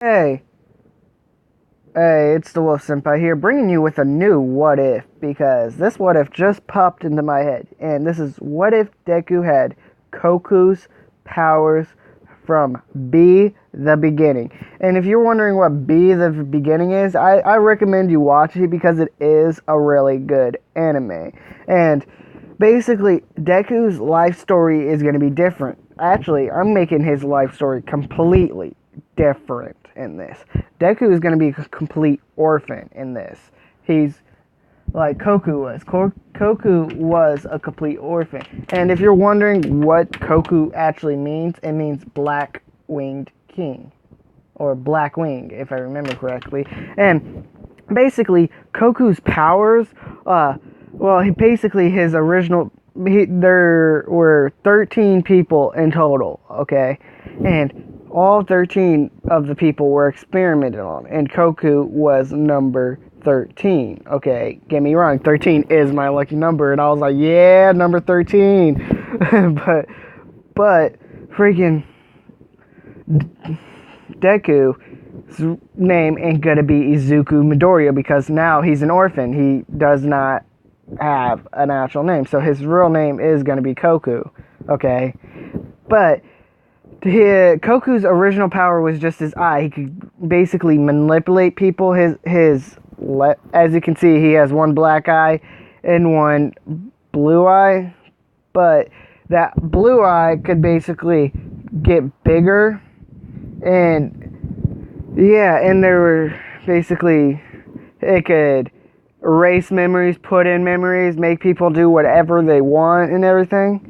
Hey, hey, it's the Wolf Senpai here, bringing you with a new what if, because this what if just popped into my head, and this is what if Deku had Koku's powers from B the Beginning. And if you're wondering what B the Beginning is, I recommend you watch it because it is a really good anime. And basically, Deku's life story is going to be different. Actually, I'm making his life story completely different in this. Deku is going to be a complete orphan in this. He's like Koku was. Koku was a complete orphan. And if you're wondering what Koku actually means, it means black winged king. Or black wing, if I remember correctly. And basically, Koku's powers, his original, there were 13 people in total, okay? And all 13 of the people were experimented on, and Koku was number 13. Okay, get me wrong, 13 is my lucky number, and I was like, yeah, number 13. but freaking Deku's name ain't gonna be Izuku Midoriya because now he's an orphan. He does not have an actual name, so his real name is gonna be Koku. Okay, but Koku's original power was just his eye. He could basically manipulate people. As you can see, he has one black eye and one blue eye. But that blue eye could basically get bigger. And yeah, and there were basically, it could erase memories, put in memories, make people do whatever they want and everything.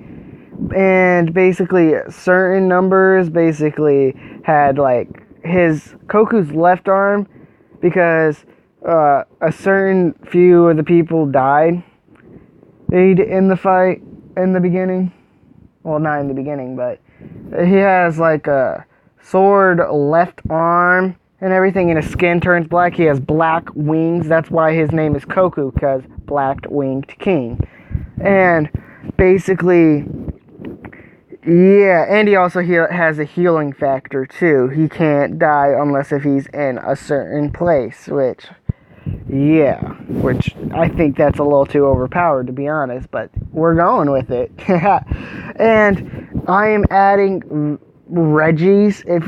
And basically certain numbers basically had like his Koku's left arm, because a certain few of the people died in the fight in the beginning. Well, not in the beginning, but he has like a sword left arm and everything, and his skin turns black. He has black wings. That's why his name is Koku, because black winged king. And basically, yeah, and he also has a healing factor too. He can't die unless if he's in a certain place, which I think that's a little too overpowered, to be honest, but we're going with it. And I am adding Reggies. If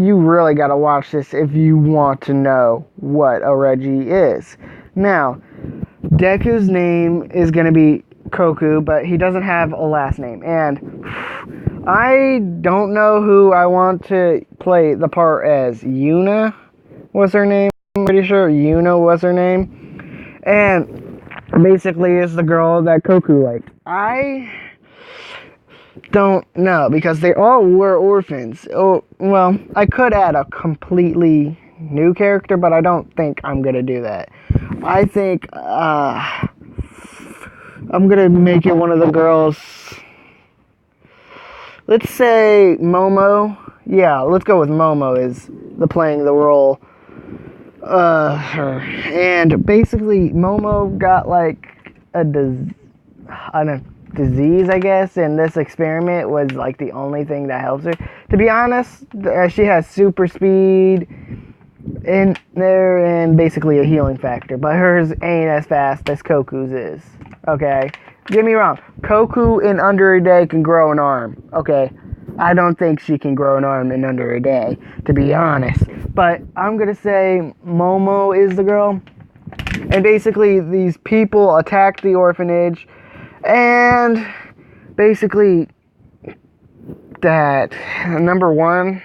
you really gotta watch this if you want to know what a Reggie is. Now, Deku's name is gonna be Koku, but he doesn't have a last name, and I don't know who I want to play the part as. Yuna was her name. I'm pretty sure Yuna was her name, and basically is the girl that Koku liked. I don't know, because they all were orphans. Oh, well, I could add a completely new character, but I don't think I'm gonna do that. I think I'm gonna make it one of the girls. Let's say Momo. Yeah, let's go with Momo is playing the role. Her. And basically, Momo got like a disease, I guess, and this experiment was like the only thing that helps her. To be honest, she has super speed in there and basically a healing factor, but hers ain't as fast as Koku's is. Okay, get me wrong, Koku in under a day can grow an arm. Okay, I don't think she can grow an arm in under a day, to be honest, but I'm gonna say Momo is the girl. And basically these people attack the orphanage, and basically that number one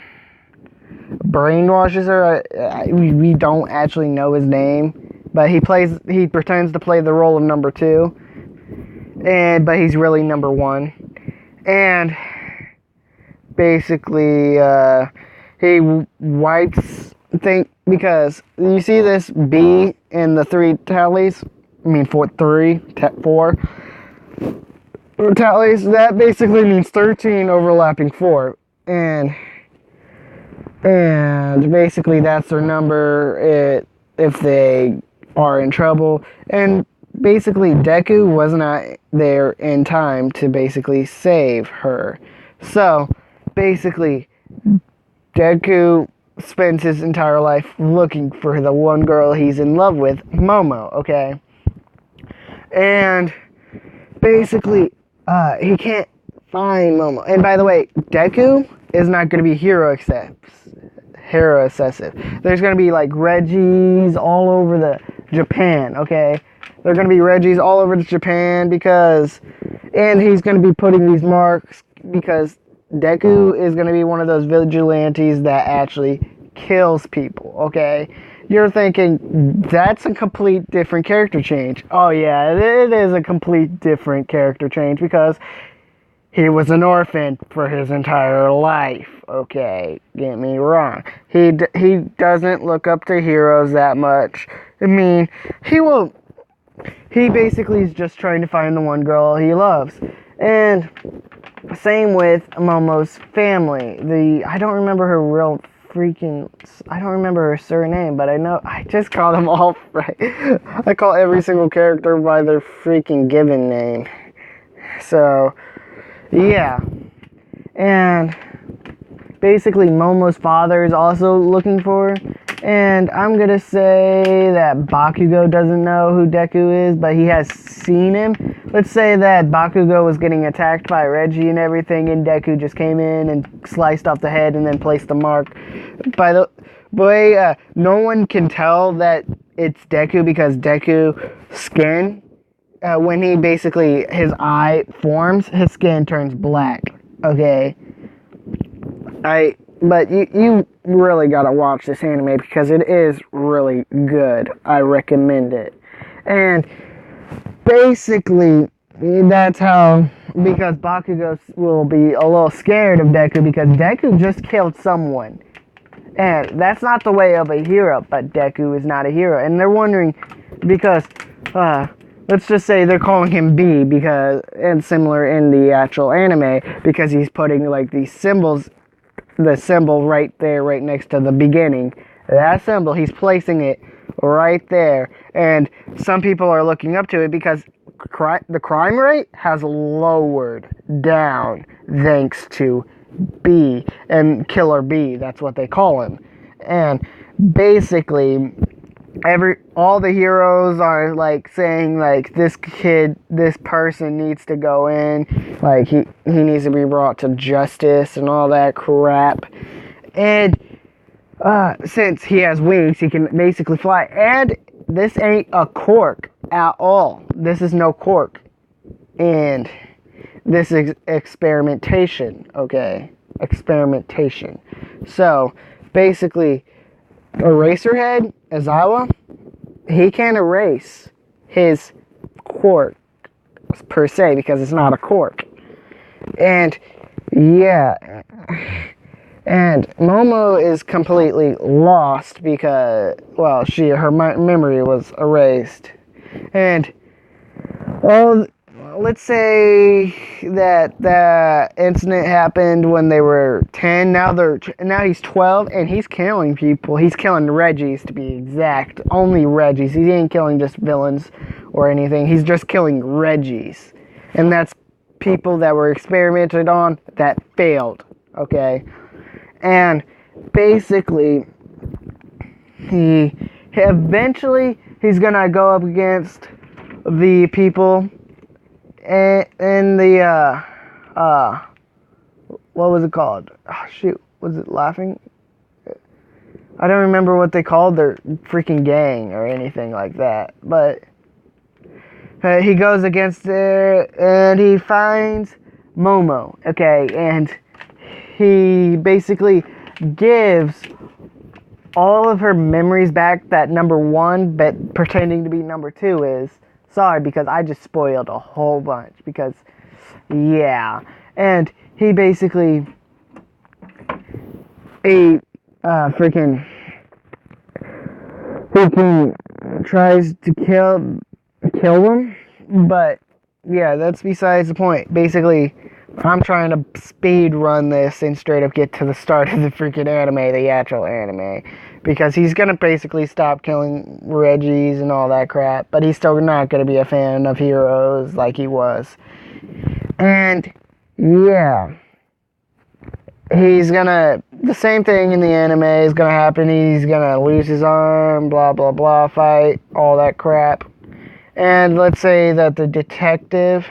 brainwashes her. We don't actually know his name, but he pretends to play the role of number two, but he's really number one. And basically he wipes because you see this B in the four tallies, that basically means 13 overlapping 4, and basically that's their number if they are in trouble. And basically Deku was not there in time to basically save her, so basically Deku spends his entire life looking for the one girl he's in love with, Momo, okay? And basically, he can't find Momo. And by the way, Deku is not going to be hero excessive. There's going to be like Reggies all over the Japan, okay? They're going to be Reggies all over the Japan and he's going to be putting these marks because Deku is going to be one of those vigilantes that actually kills people, okay? You're thinking, that's a complete different character change. Oh yeah, it is a complete different character change because he was an orphan for his entire life, okay? Get me wrong. He doesn't look up to heroes that much. I mean, he basically is just trying to find the one girl he loves. And same with Momo's family. I don't remember her I don't remember her surname, but I just call them all right. I call every single character by their freaking given name. So, yeah. And basically Momo's father is also looking for her. And I'm going to say that Bakugo doesn't know who Deku is, but he has seen him. Let's say that Bakugo was getting attacked by Reggie and everything, and Deku just came in and sliced off the head and then placed the mark. By the way, no one can tell that it's Deku because Deku's skin, when his eye forms, his skin turns black. Okay? But you really gotta watch this anime because it is really good. I recommend it. And basically, that's how, because Bakugo will be a little scared of Deku because Deku just killed someone. And that's not the way of a hero, but Deku is not a hero. And they're wondering, because, let's just say they're calling him B because, and similar in the actual anime, because he's putting like these symbols, the symbol right there, right next to the beginning. That symbol, he's placing it right there. And some people are looking up to it because the crime rate has lowered down thanks to B and Killer B. That's what they call him. And basically, all the heroes are like saying like this person needs to go in, like he needs to be brought to justice and all that crap. And since he has wings, he can basically fly. And this ain't a quirk at all. This is no quirk. And this is experimentation, okay? Experimentation. So, basically, Eraserhead, Aizawa, he can't erase his quirk, per se, because it's not a quirk. And, yeah. And Momo is completely lost because, well, her memory was erased. And, well, let's say that the incident happened when they were 10. Now he's 12 and he's killing people. He's killing Reggies, to be exact. Only Reggies. He ain't killing just villains or anything. He's just killing Reggies. And that's people that were experimented on that failed. Okay? And basically, he's gonna go up against the people in the, what was it called? Oh, shoot, was it Laughing? I don't remember what they called their freaking gang or anything like that, but he goes against it and he finds Momo, okay, and he basically gives all of her memories back that number 1, but pretending to be number 2 is. Sorry, because I just spoiled a whole bunch, because, yeah. And he basically, freaking tries to kill them, but, yeah, that's besides the point. Basically, I'm trying to speed run this and straight up get to the start of the freaking anime, the actual anime. Because he's going to basically stop killing Reggies and all that crap. But he's still not going to be a fan of heroes like he was. And, yeah. he's gonna, the same thing in the anime is gonna happen. He's gonna lose his arm, blah blah blah, fight, all that crap. And let's say that the detective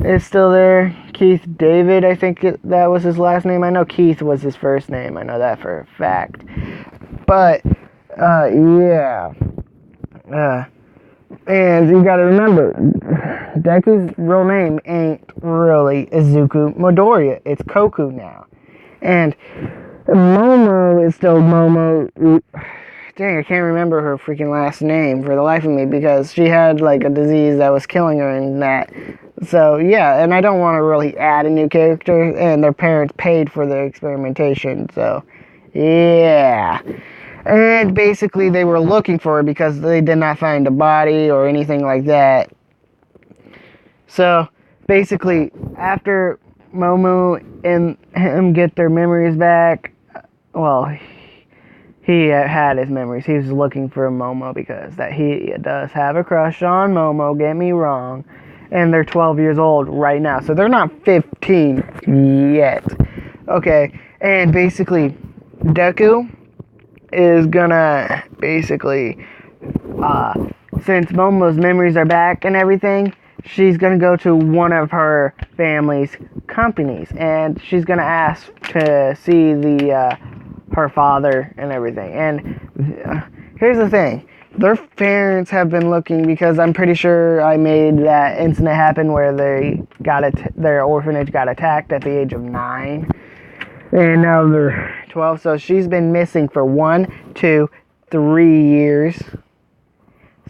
is still there. Keith David, I think that was his last name. I know Keith was his first name. I know that for a fact. But, yeah. And you gotta remember, Deku's real name ain't really Izuku Midoriya. It's Koku now. And Momo is still Momo. Dang, I can't remember her freaking last name for the life of me because she had like a disease that was killing her and that. So, yeah, and I don't want to really add a new character, and their parents paid for the experimentation, so, yeah. And basically, they were looking for her because they did not find a body or anything like that. So, basically, after Momo and him get their memories back, well, he had his memories. He was looking for Momo because that he does have a crush on Momo, get me wrong. And they're 12 years old right now. So they're not 15 yet. Okay, and basically, Deku is gonna basically, since Momo's memories are back and everything, she's gonna go to one of her family's companies. And she's gonna ask to see her father and everything. And here's the thing. Their parents have been looking because I'm pretty sure I made that incident happen where their orphanage got attacked at the age of 9. And now they're 12. So she's been missing for 1, 2, 3 years.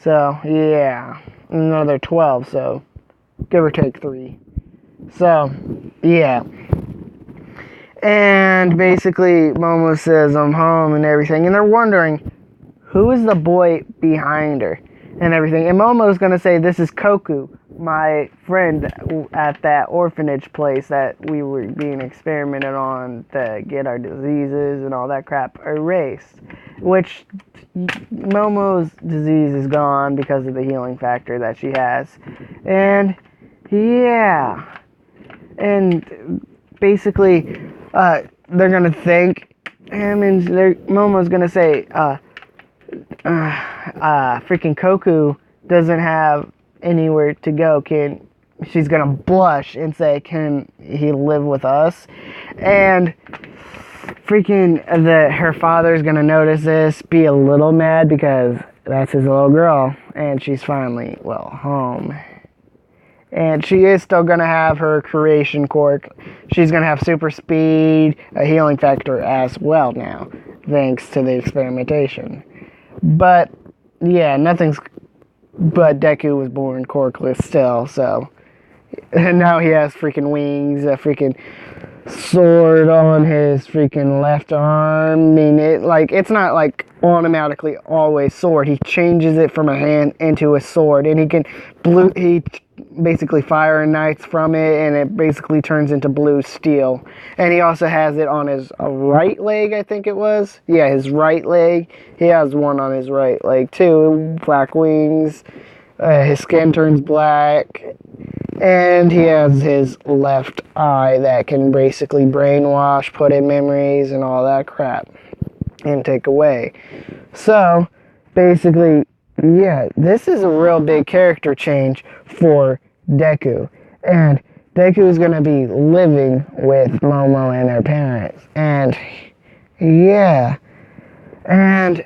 So, yeah. Another 12. So, give or take 3. So, yeah. And basically, Momo says, I'm home and everything. And they're wondering, who is the boy behind her and everything? And Momo's going to say, this is Koku, my friend at that orphanage place that we were being experimented on to get our diseases and all that crap erased. Which, Momo's disease is gone because of the healing factor that she has. And, yeah. And, basically, they're going to thank him and Momo's going to say, freaking Koku doesn't have anywhere to go. She's gonna blush and say, can he live with us? And freaking her father's gonna notice this, be a little mad because that's his little girl and she's finally, home. And she is still gonna have her creation quirk. She's gonna have super speed, a healing factor as well now, thanks to the experimentation. But, yeah, but Deku was born quirkless still, so. And now he has freaking wings, a freaking sword on his freaking left arm. I mean, it's not like automatically always sword. He changes it from a hand into a sword, and he basically fire knights from it, and it basically turns into blue steel. And he also has it on his right leg, I think it was. Yeah, his right leg. He has one on his right leg too. Black wings. His skin turns black. And he has his left eye that can basically brainwash, put in memories, and all that crap. And take away. So, basically, yeah, this is a real big character change for Deku. And Deku is going to be living with Momo and her parents. And, yeah. And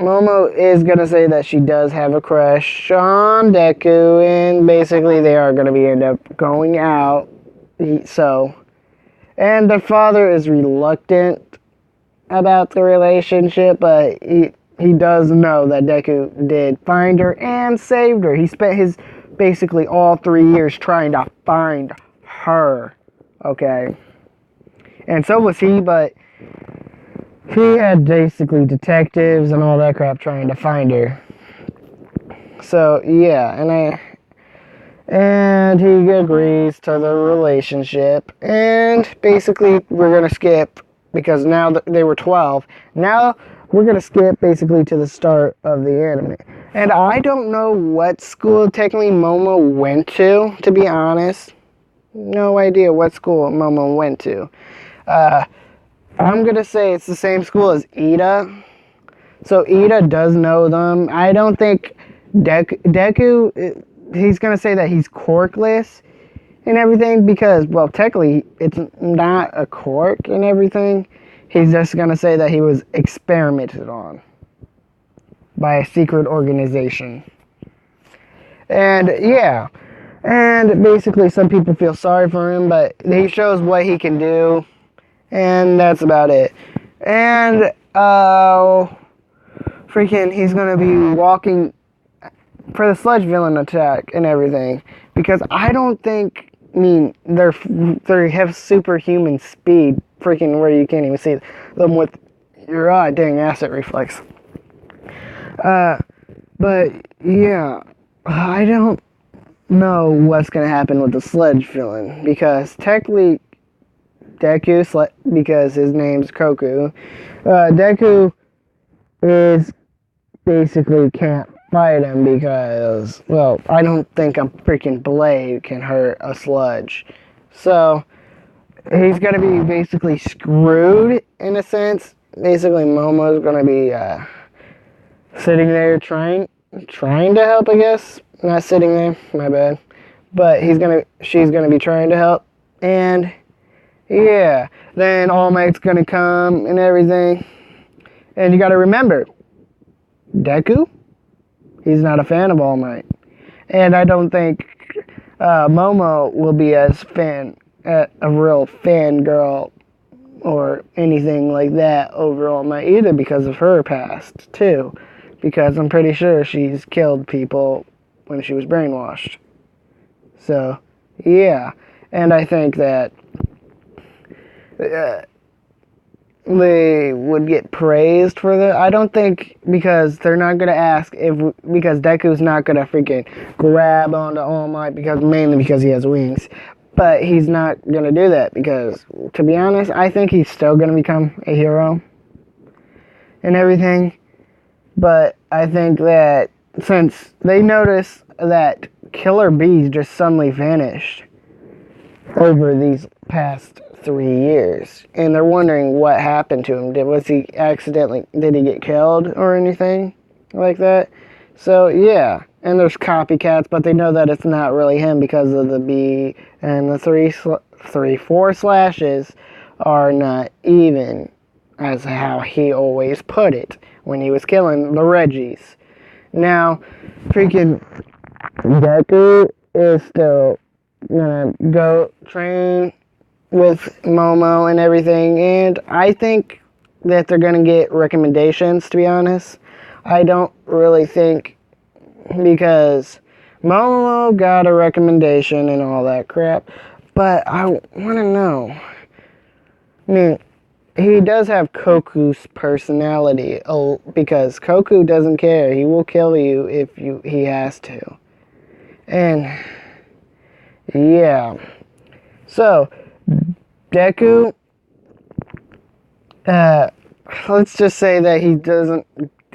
Momo is going to say that she does have a crush on Deku. And basically, they are going to end up going out. So, and the father is reluctant about the relationship, but he does know that Deku did find her and saved her. He spent his basically all 3 years trying to find her, okay? And so was he, but he had basically detectives and all that crap trying to find her. So, yeah, and he agrees to the relationship, and basically we're going to skip, because now they were 12, now we're going to skip basically to the start of the anime. And I don't know what school technically Momo went to be honest. no idea what school Momo went to. I'm gonna say it's the same school as Ida. So Ida does know them. I don't think Deku, he's gonna say that he's quirkless and everything because, well, technically it's not a quirk and everything. He's just gonna say that he was experimented on by a secret organization. And yeah, and basically some people feel sorry for him, but he shows what he can do, and that's about it. And freaking, he's gonna be walking for the sludge villain attack and everything because I don't think. I mean, they have superhuman speed, freaking where you can't even see them with your dang asset reflex. But yeah, I don't know what's gonna happen with the sludge villain because technically Deku, because his name's Koku, Deku is basically can't fight him because, well, I don't think a freaking blade can hurt a sludge. So he's gonna be basically screwed in a sense. Basically, Momo's gonna be sitting there trying to help, I guess. Not sitting there, my bad. But she's gonna be trying to help, and yeah, then All Might's gonna come and everything. And you gotta remember, Deku, he's not a fan of All Might. And I don't think Momo will be as a real fangirl or anything like that over All Might either because of her past, too. Because I'm pretty sure she's killed people when she was brainwashed. So, yeah. And I think that they would get praised for that. I don't think, because they're not going to ask because Deku's not going to freaking grab onto All Might mainly because he has wings. But he's not going to do that because, to be honest, I think he's still going to become a hero and everything. But I think that since they notice that Killer Bee just suddenly vanished over these past 3 years, and they're wondering what happened to him. Did he get killed or anything like that? So yeah, and there's copycats, but they know that it's not really him because of the bee, and the 4 slashes are not even as how he always put it when he was killing the Reggies. Now, freaking Deku is still gonna go train with Momo and everything, and I think that they're gonna get recommendations, to be honest. I don't really think, because Momo got a recommendation and all that crap, but I want to know. I mean, he does have Koku's personality, because Koku doesn't care. He will kill you if he has to. And yeah. So Deku, let's just say that he doesn't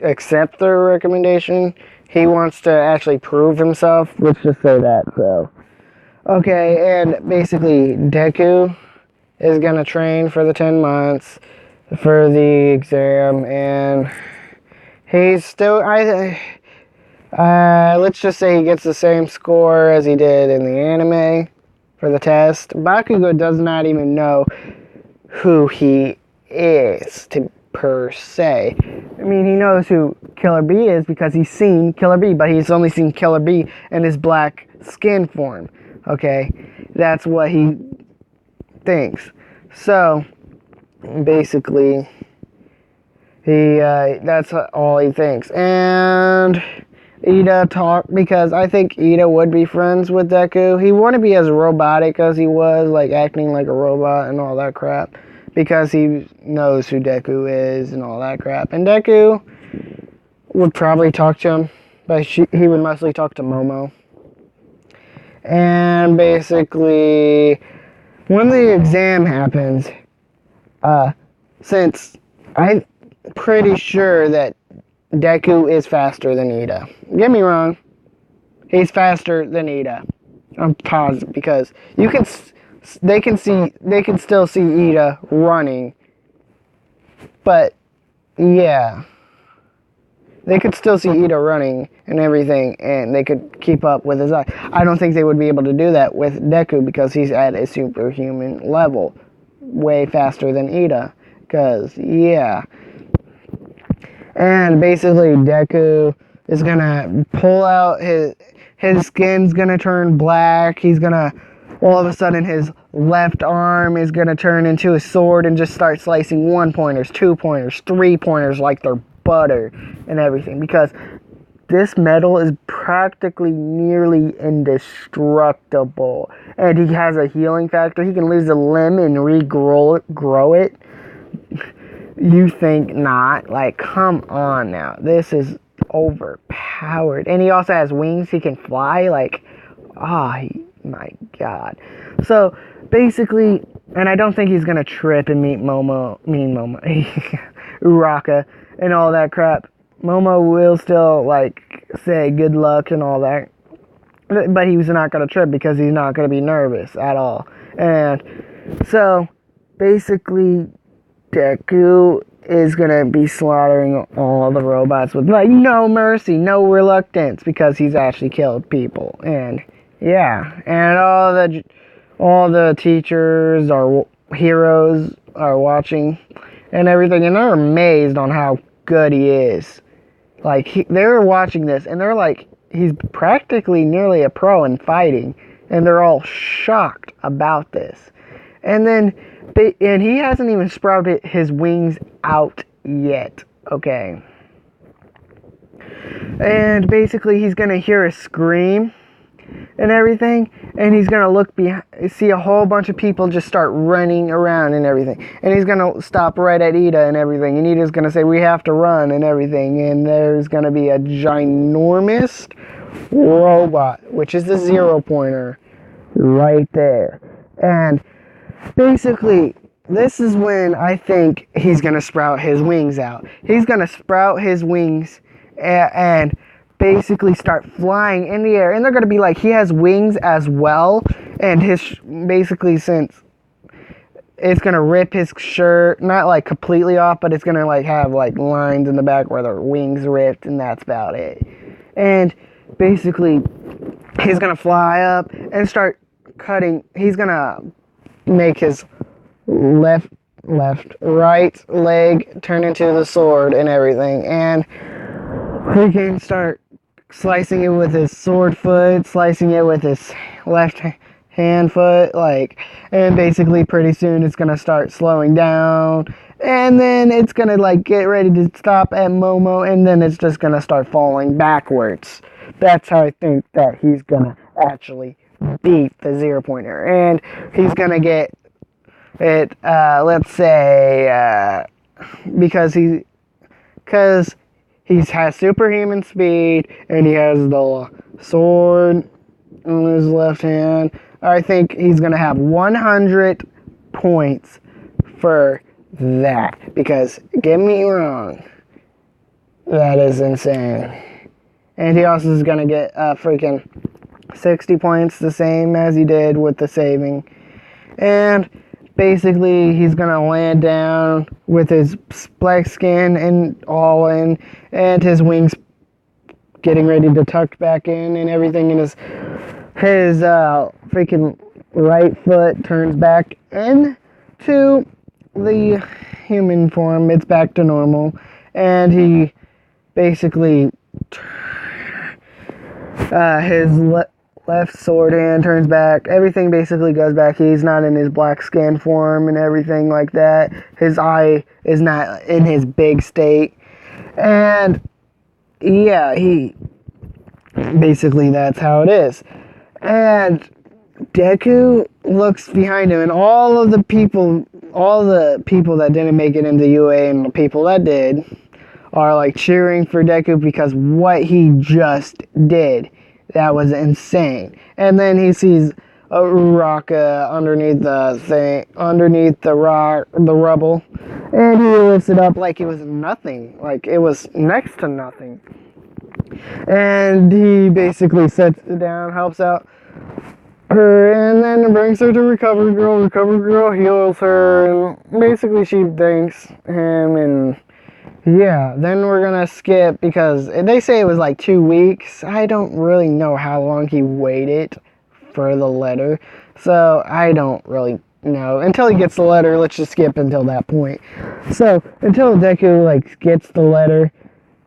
accept their recommendation. He wants to actually prove himself. Let's just say that. So, okay, and basically Deku is gonna train for the 10 months for the exam, and he's still, let's just say he gets the same score as he did in the anime for the test. Bakugo does not even know who he is, per se. I mean, he knows who Killer Bee is because he's seen Killer Bee, but he's only seen Killer Bee in his black skin form. Okay? That's what he thinks. So, basically, that's all he thinks. And Ida talked, because I think Ida would be friends with Deku. He wouldn't be as robotic as he was, like acting like a robot and all that crap, because he knows who Deku is and all that crap. And Deku would probably talk to him, but he would mostly talk to Momo. And basically, when the exam happens, since I'm pretty sure that Deku is faster than Ida. Get me wrong, he's faster than Ida. I'm positive because they can still see Ida running, but yeah, they could still see Ida running and everything, and they could keep up with his eye. I don't think they would be able to do that with Deku because he's at a superhuman level, way faster than Ida. Because yeah, and basically Deku is gonna pull out his skin's gonna turn black. He's gonna all of a sudden his left arm is gonna turn into a sword and just start slicing 1-pointers, 2-pointers, 3-pointers like they're butter and everything, because this metal is practically nearly indestructible, and he has a healing factor. He can lose a limb and grow it. You think not? Like, come on now. This is overpowered. And he also has wings. He can fly. Like, my God. So, basically, and I don't think he's going to trip and meet Momo, Uraka, and all that crap. Momo will still, like, say good luck and all that. But he's not going to trip because he's not going to be nervous at all. And so, basically, Deku is gonna be slaughtering all the robots with like no mercy, no reluctance, because he's actually killed people. And yeah, and all the teachers or heroes are watching and everything, and they're amazed on how good he is. Like they're watching this and they're like, he's practically nearly a pro in fighting, and they're all shocked about this. And then and he hasn't even sprouted his wings out yet, okay? And basically he's gonna hear a scream and everything, and he's gonna look behind, see a whole bunch of people just start running around and everything, and he's gonna stop right at Ida and everything, and Ida's gonna say, we have to run and everything, and there's gonna be a ginormous robot, which is the 0-pointer right there. And basically, this is when I think he's going to sprout his wings out. He's going to sprout his wings and basically start flying in the air. And they're going to be like, he has wings as well. And his, basically, since it's going to rip his shirt, not like completely off, but it's going to like have like lines in the back where the wings ripped, and that's about it. And basically, he's going to fly up and start cutting. He's going to make his right leg turn into the sword and everything, and he can start slicing it with his sword foot, slicing it with his left hand foot, like, and basically pretty soon it's gonna start slowing down, and then it's gonna like get ready to stop at Momo, and then it's just gonna start falling backwards. That's how I think that he's gonna actually beat the 0-pointer, and he's gonna get it, let's say, because he has superhuman speed, and he has the sword on his left hand. I think he's going to have 100 points for that, because, get me wrong, that is insane. And he also is going to get freaking 60 points, the same as he did with the saving. And basically, he's gonna land down with his black skin and all in, and his wings getting ready to tuck back in and everything, and his freaking right foot turns back into the human form. It's back to normal, and he basically his left sword hand turns back. Everything basically goes back. He's not in his black skin form and everything like that. His eye is not in his big state. And yeah, he basically, that's how it is. And Deku looks behind him, and all the people that didn't make it into UA and the people that did are like cheering for Deku because what he just did. That was insane. And then he sees a Uraka underneath the rubble, and he lifts it up like it was nothing, like it was next to nothing. And he basically sets it down, helps out her, and then brings her to Recovery Girl. Recovery Girl heals her, and basically she thanks him, and yeah, then we're gonna skip because they say it was like 2 weeks. I don't really know how long he waited for the letter, so I don't really know. Until he gets the letter, let's just skip until that point. So, until Deku, like, gets the letter,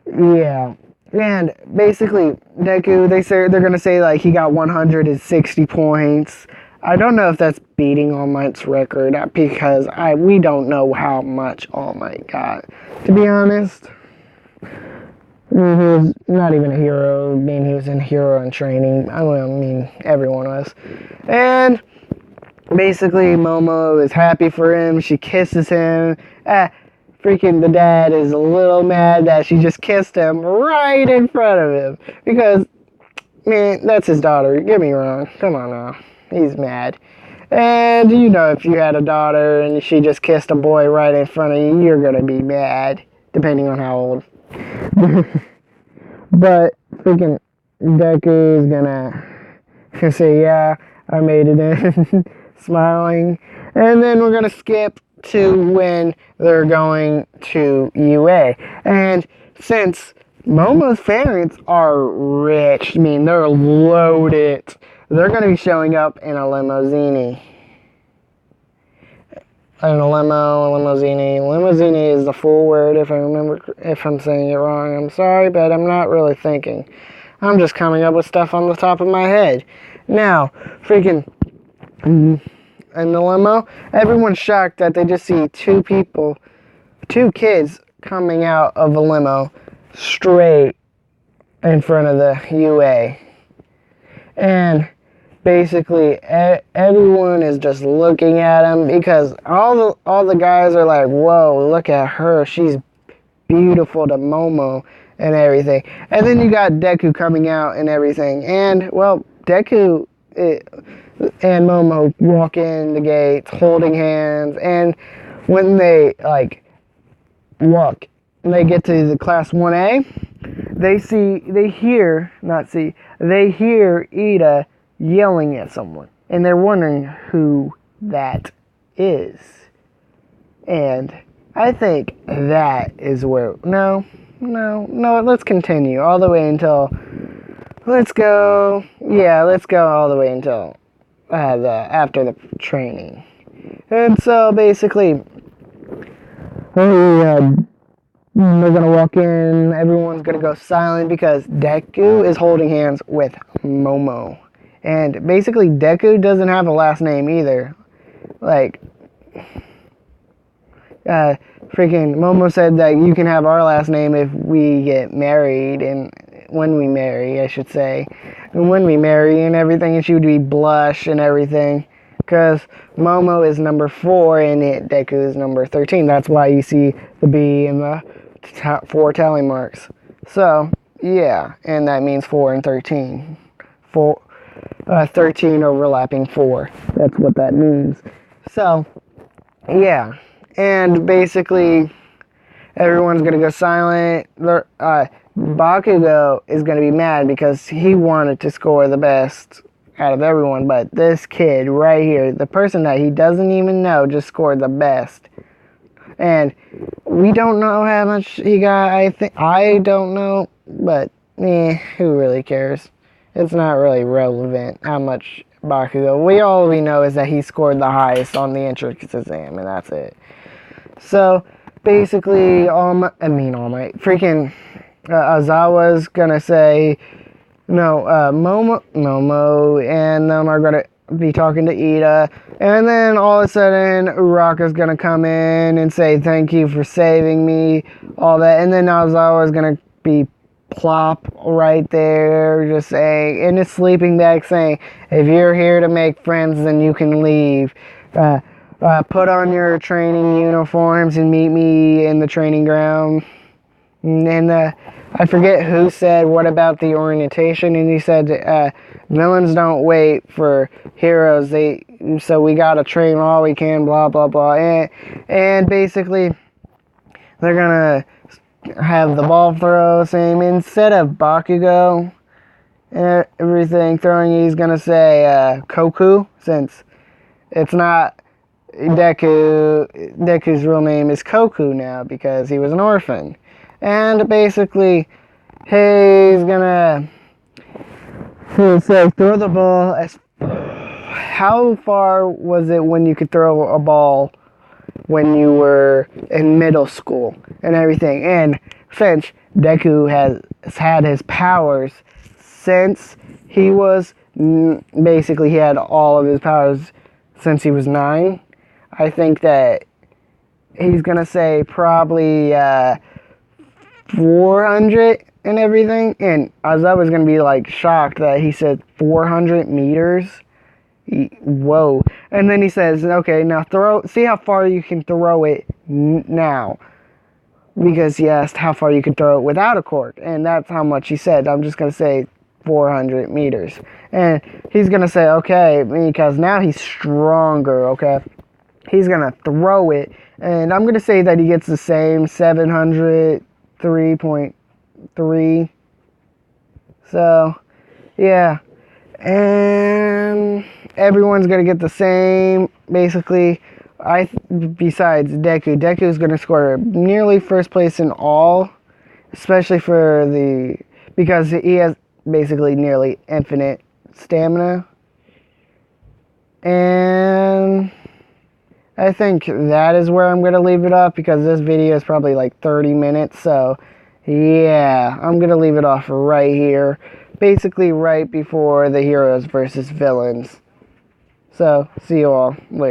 yeah. And basically, Deku, they're gonna say like he got 160 points. I don't know if that's beating All Might's record because we don't know how much All Might got. To be honest, he was not even a hero. I mean, he was in hero in training. I mean, everyone was. And basically, Momo is happy for him. She kisses him. Freaking the dad is a little mad that she just kissed him right in front of him. Because, man, that's his daughter. Get me wrong. Come on now. He's mad. And, you know, if you had a daughter and she just kissed a boy right in front of you, you're going to be mad. Depending on how old. But, freaking Deku is gonna say, yeah, I made it in. Smiling. And then we're gonna skip to when they're going to UA. And since Momo's parents are rich, I mean, they're loaded, they're going to be showing up in a limousine. Limousine. Limousine is the full word if I'm saying it wrong. I'm sorry, but I'm not really thinking. I'm just coming up with stuff on the top of my head. Now, freaking in the limo, everyone's shocked that they just see two kids coming out of a limo straight in front of the UA. And basically everyone is just looking at them because all the guys are like, whoa, look at her, she's beautiful to Momo and everything. And then you got Deku coming out and everything. And, well, Deku and Momo walk in the gates holding hands, and when they they get to the class 1A, they hear Ida yelling at someone, and they're wondering who that is. And I think that is where no, let's continue all the way until let's go all the way until after the training. And so basically, they're gonna walk in, everyone's gonna go silent because Deku is holding hands with Momo. And basically, Deku doesn't have a last name either. Like, freaking Momo said that you can have our last name if we get married, and when we marry, I should say. And when we marry and everything, and she would be Blush and everything. Because Momo is number 4 and Deku is number 13. That's why you see the B and the 4 tally marks. So, yeah. And that means 4 and 13. 13 overlapping 4. That's what that means. So, yeah. And basically, everyone's going to go silent. Bakugo is going to be mad because he wanted to score the best out of everyone, but this kid right here, the person that he doesn't even know, just scored the best. And we don't know how much he got. I don't know, but who really cares? It's not really relevant how much Bakugo. All we know is that he scored the highest on the entrance exam, and that's it. So basically, All Might, freaking Azawa's gonna say, no, Momo and them are gonna be talking to Ida, and then all of a sudden, Uraka's gonna come in and say, thank you for saving me, all that, and then Azawa's gonna be plop right there, just saying, in his sleeping bag, saying, if you're here to make friends, then you can leave. Put on your training uniforms and meet me in the training ground. And I forget who said, what about the orientation? And he said, villains don't wait for heroes. So we gotta train all we can, blah, blah, blah. And basically, they're gonna have the ball throw, same, instead of Bakugo, and everything, he's gonna say Koku, since it's not Deku. Deku's real name is Koku now because he was an orphan. And basically, he's gonna say throw the ball as. How far was it when you could throw a ball when you were in middle school and everything? And since Deku has had his powers since he was basically, he had all of his powers since he was 9. I think that he's gonna say probably 400 and everything. And I was gonna be like shocked that he said 400 meters. Whoa. And then he says, okay, now see how far you can throw it now. Because he asked how far you can throw it without a cork. And that's how much he said. I'm just going to say 400 meters. And he's going to say, okay, because now he's stronger, okay? He's going to throw it. And I'm going to say that he gets the same 703.3. So, yeah. And everyone's gonna get the same, basically. Besides Deku, Deku's gonna score nearly first place in all, especially because he has basically nearly infinite stamina. And I think that is where I'm gonna leave it off because this video is probably like 30 minutes. So yeah, I'm gonna leave it off right here. Basically right before the heroes versus villains. So, see you all later.